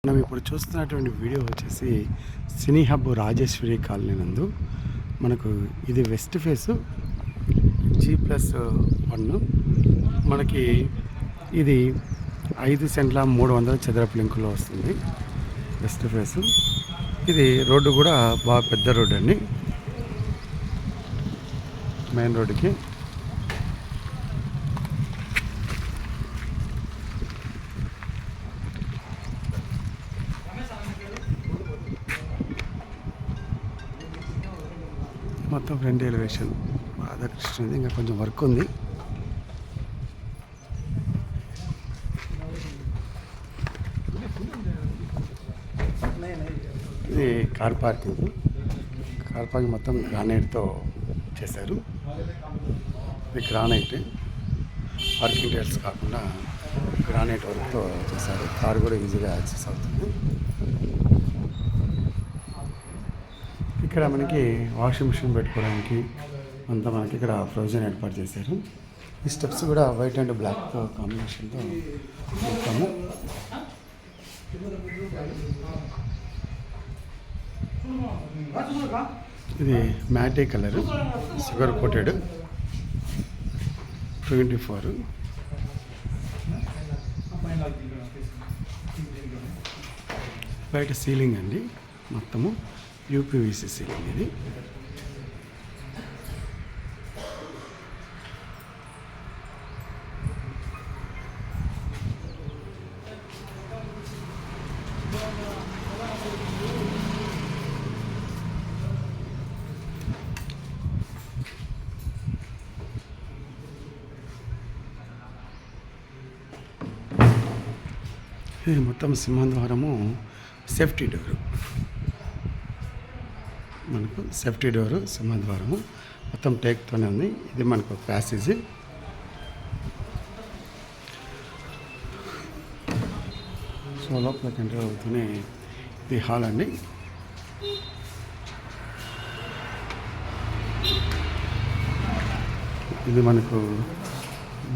మనం ఇప్పుడు చూస్తున్నటువంటి వీడియో వచ్చేసి సినీ హబ్ రాజేశ్వరి కాలనీ నందు మనకు ఇది వెస్ట్ ఫేసు G+1 మనకి ఇది 5 సెంట్ల 300 చదరపు లింకులో వస్తుంది. వెస్ట్ ఫేసు ఇది రోడ్డు కూడా బాగా పెద్ద రోడ్డు అండి. మెయిన్ రోడ్డుకి మొత్తం ఫ్రంట్ ఎలివేషన్ రాధాకృష్ణది, ఇంకా కొంచెం వర్క్ ఉంది. ఇది కార్ పార్కింగ్ మొత్తం గ్రానైట్తో చేశారు. ఇది గ్రానైట్ పార్కింగ్ టైల్స్ కాకుండా గ్రానైట్ వర్క్తో చేశారు. కార్ కూడా ఈజీగా యాక్సెస్ అవుతుంది. ఇక్కడ మనకి వాషింగ్ మిషన్ పెట్టుకోవడానికి అంతా మనకి ఇక్కడ ప్రొవిజన్ ఏర్పాటు చేశారు. ఈ స్టెప్స్ కూడా వైట్ అండ్ బ్లాక్తో కాంబినేషన్తో మొత్తము. ఇది మ్యాటే కలరు, షుగర్ కోటెడ్ 24. బయట సీలింగ్ అండి, మొత్తము యూపీవీసీ సీలింగ్. ఇది ఇది మొత్తం సింహద్వారము, సేఫ్టీ డోరు. మనకు సేఫ్టీ డోరు, సింహద్వారము మొత్తం టేక్తోనే ఉంది. ఇది మనకు ప్యాసేజ్. సో లోపలికి ఎంటర్ అవుతూనే ఇది హాల్ అండి. ఇది మనకు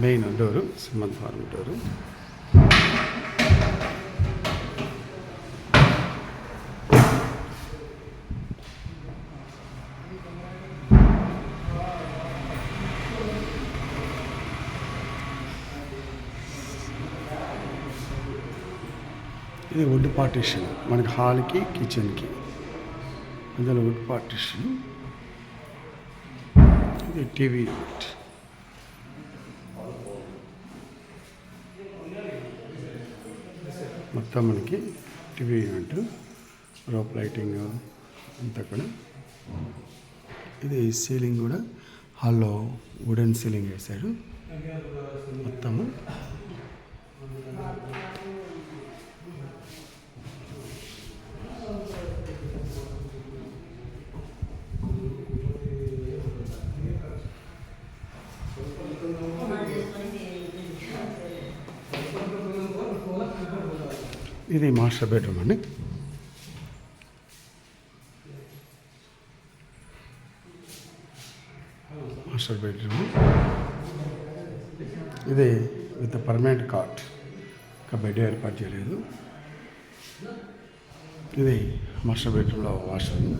మెయిన్ డోరు, సింహద్వారం డోరు. ఇది వుడ్ పార్టిషన్, మనకి హాల్కి కిచెన్కి అందులో వుడ్ పార్టిషన్. ఇది టీవీ యూనిట్. మొత్తం మనకి టీవీ యూనిట్, రోప్ లైటింగ్ అంతా కూడా. ఇది సీలింగ్ కూడా హాల్లో వుడెన్ సీలింగ్ వేశారు మొత్తము. ఇది మాస్టర్ బెడ్రూమ్ అండి. మాస్టర్ బెడ్రూమ్ ఇది విత్ పర్మనెంట్ కాట్, ఇంకా బెడ్ ఏర్పాటు చేయలేదు. ఇది మాస్టర్ బెడ్రూమ్లో వాష్రూమ్.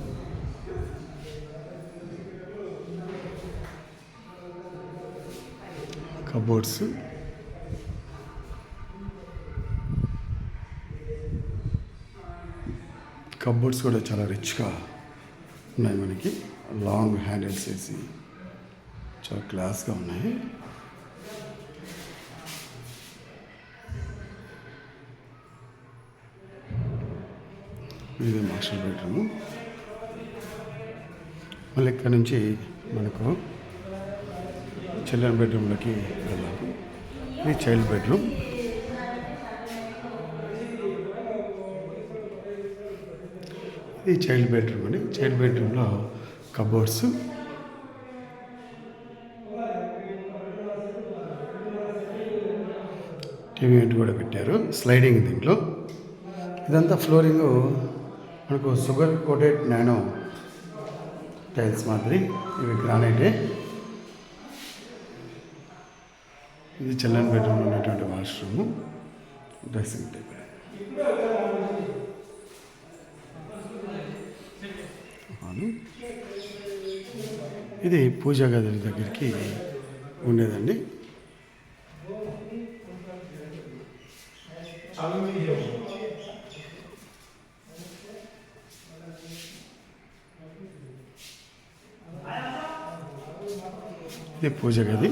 కబోర్డ్స్, కబోర్డ్స్ కూడా చాలా రిచ్గా ఉన్నాయి. మనకి లాంగ్ హ్యాండిల్స్ వేసి చాలా క్లాస్గా ఉన్నాయి. ఇది మాస్టర్ బెడ్రూమ్. మళ్ళీ ఇక్కడ నుంచి మనకు చిల్డ్రన్ బెడ్రూమ్లోకి వెళ్ళాము. ఇది చైల్డ్ బెడ్రూమ్. ఇది చైల్డ్ బెడ్రూమ్ అండి. చైల్డ్ బెడ్రూమ్లో కబోర్డ్స్, టీవీ యూనిట్ కూడా పెట్టారు. స్లైడింగ్ దీంట్లో. ఇదంతా ఫ్లోరింగ్ మనకు షుగర్ కోటెడ్ నానో టైల్స్ మాదిరి. ఇవి గ్రానైటే. ఇది చిల్డ్రన్ బెడ్రూమ్లో ఉన్నటువంటి వాష్రూము, డ్రెస్సింగ్ టేబుల్. ఇది పూజా గదుల దగ్గరికి ఉండేదండి. ఇది పూజ గది.